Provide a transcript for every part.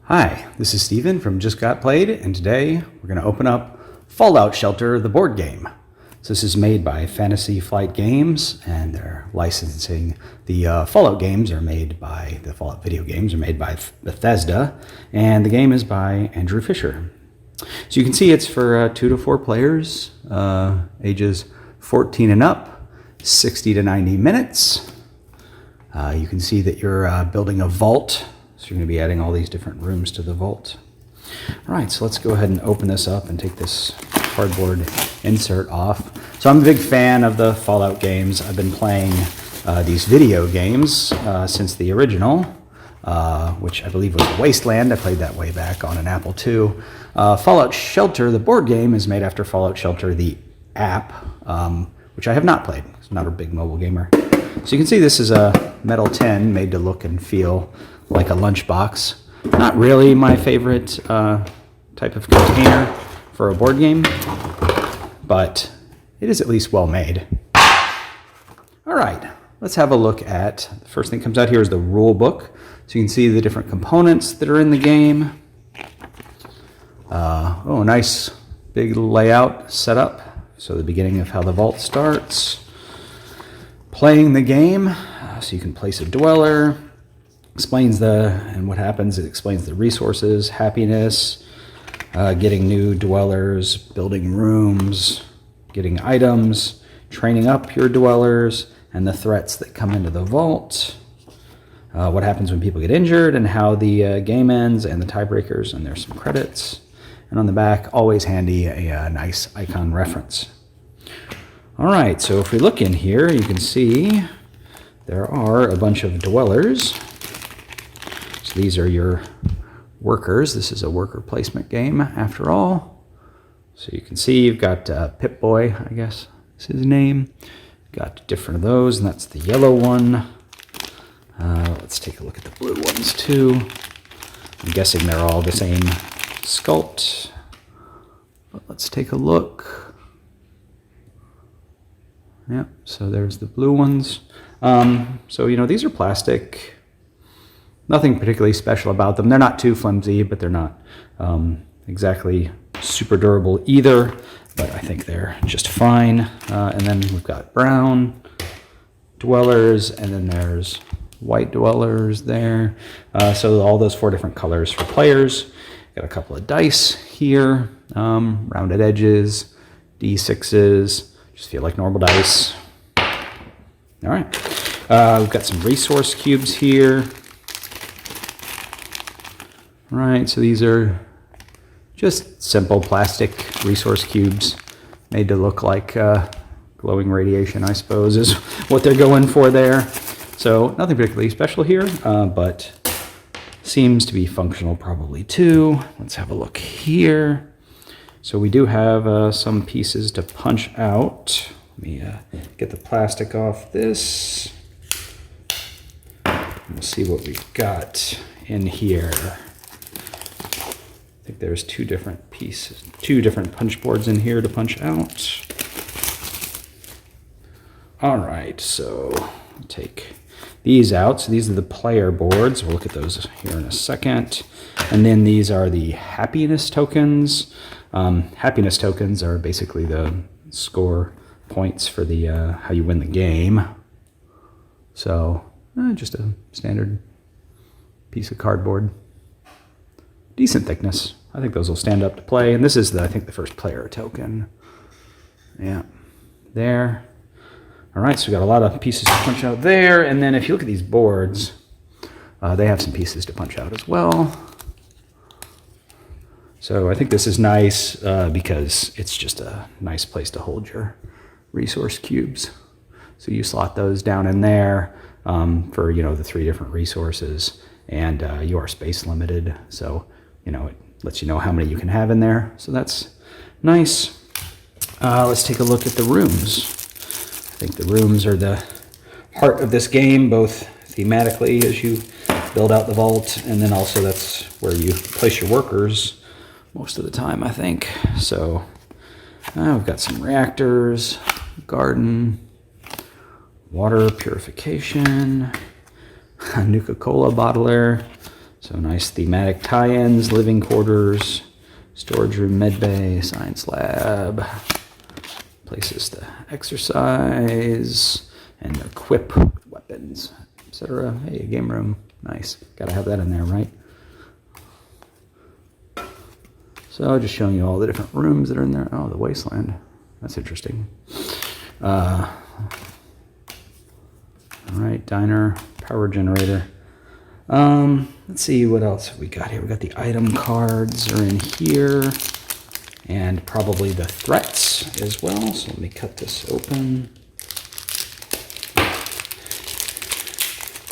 Hi, this is Steven from Just Got Played, and today we're going to open up Fallout Shelter, the board game. So this is made by Fantasy Flight Games, and they're licensing the Fallout games are made by, the Fallout video games are made by Bethesda, and the game is by Andrew Fisher. So you can see it's for 2 to 4 players, ages 14 and up, 60 to 90 minutes. You can see that you're building a vault. So you're going to be adding all these different rooms to the vault. All right, so let's go ahead and open this up and take this cardboard insert off. So I'm a big fan of the Fallout games. I've been playing these video games since the original, which I believe was Wasteland. I played that way back on an Apple II. Fallout Shelter, the board game, is made after Fallout Shelter, the app, which I have not played. I'm not a big mobile gamer. So you can see this is a metal tin made to look and feel like a lunchbox. Not really my favorite type of container for a board game, but it is at least well made. All right, let's have a look at, the first thing that comes out here is the rule book. So you can see the different components that are in the game. Oh, nice big layout setup. So the beginning of how the vault starts. Playing the game, so you can place a dweller. Explains and what happens, it explains the resources, happiness, getting new dwellers, building rooms, getting items, training up your dwellers, and the threats that come into the vault, what happens when people get injured, and how the game ends, and the tiebreakers, and there's some credits. And on the back, always handy, a nice icon reference. All right, so if we look in here, you can see there are a bunch of dwellers. So these are your workers. This is a worker placement game after all. So you can see you've got Pip-Boy, I guess is his name. Got different of those, and that's the yellow one. Let's take a look at the blue ones too. I'm guessing they're all the same sculpt. But let's take a look. Yep, so there's the blue ones. So, you know, these are plastic. Nothing particularly special about them. They're not too flimsy, but they're not exactly super durable either. But I think they're just fine. And then we've got brown dwellers, and then there's white dwellers there. So all those 4 different colors for players. Got a couple of dice here, rounded edges, D6s. Just feel like normal dice. All right. We've got some resource cubes here. All right, so these are just simple plastic resource cubes made to look like glowing radiation, I suppose, is what they're going for there. So nothing particularly special here, but seems to be functional probably too. Let's have a look here. So we do have some pieces to punch out. Let me get the plastic off this. We'll see what we've got in here. I think there's 2 different pieces, 2 different punch boards in here to punch out. All right, so I'll take these out. So these are the player boards. We'll look at those here in a second. And then these are the happiness tokens. Happiness tokens are basically the score points for the how you win the game. So just a standard piece of cardboard. Decent thickness. I think those will stand up to play. And this is, I think, the first player token. Yeah, there. All right, so we got a lot of pieces to punch out there. And then if you look at these boards, they have some pieces to punch out as well. So I think this is nice because it's just a nice place to hold your resource cubes. So you slot those down in there for, you know, the 3 different resources, and you are space limited. So, you know, it lets you know how many you can have in there. So that's nice. Let's take a look at the rooms. I think the rooms are the heart of this game, both thematically as you build out the vault, and then also that's where you place your workers most of the time, I think. So we've got some reactors, garden, water purification, a Nuka-Cola bottler, So nice thematic tie-ins, living quarters, storage room, med bay, science lab, places to exercise and equip weapons, etc. Hey, a game room, nice. Gotta have that in there, right? So just showing you all the different rooms that are in there. Oh, the wasteland. That's interesting. All right, diner, power generator. Let's see what else we got here. We got the item cards are in here, and probably the threats as well. So let me cut this open.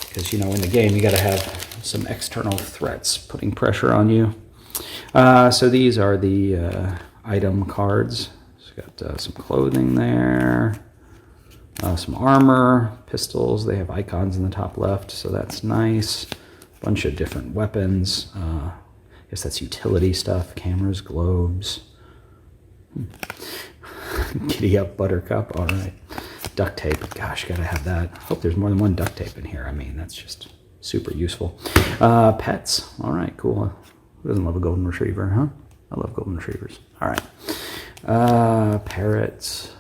Because, you know, in the game, you got to have some external threats putting pressure on you. So these are the item cards. It's got some clothing there, some armor, pistols. They have icons in the top left, so that's nice. Bunch of different weapons. I guess that's utility stuff. Cameras, globes. Giddy up, Buttercup. All right. Duct tape. Gosh, gotta have that. Hope there's more than one duct tape in here. I mean, that's just super useful. Pets. All right, cool. Who doesn't love a golden retriever, huh? I love golden retrievers. All right. Parrots.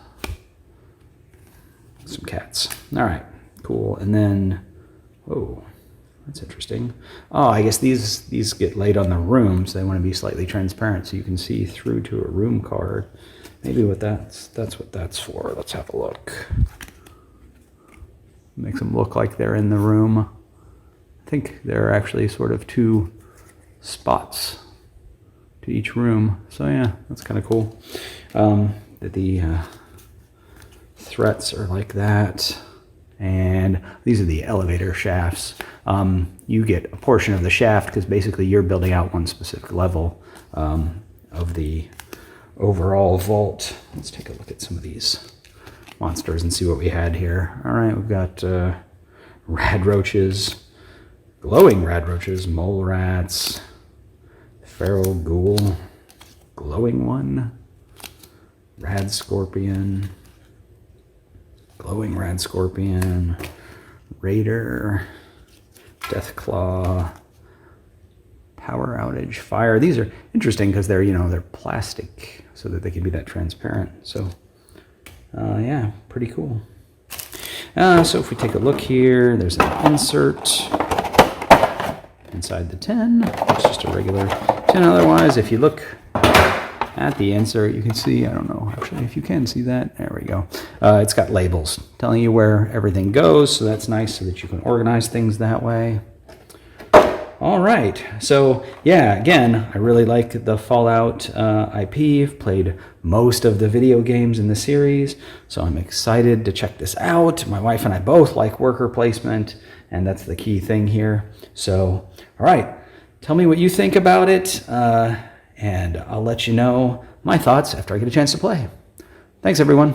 Some cats. All right, cool. And then, oh, that's interesting. Oh, I guess these get laid on the room, so they want to be slightly transparent so you can see through to a room card. Maybe that's what that's for. Let's have a look. Makes them look like they're in the room. I think there are actually sort of two spots to each room. So yeah, that's kind of cool. That the threats are like that. And these are the elevator shafts. You get a portion of the shaft because basically you're building out one specific level of the overall vault. Let's take a look at some of these monsters and see what we had here. All right, we've got rad roaches, glowing rad roaches, mole rats, feral ghoul, glowing one, rad scorpion, glowing rad scorpion, raider, death claw, power outage, fire. These are interesting because they're, you know, they're plastic so that they can be that transparent. So yeah, pretty cool. So if we take a look here, there's an insert inside the tin. It's just a regular tin. Otherwise, if you look at the insert, you can see, I don't know, actually, if you can see that, there we go. It's got labels telling you where everything goes, so that's nice so that you can organize things that way. All right, so yeah, again, I really like the Fallout IP. I've played most of the video games in the series, so I'm excited to check this out. My wife and I both like worker placement, and that's the key thing here. So, all right, tell me what you think about it, and I'll let you know my thoughts after I get a chance to play. Thanks, everyone.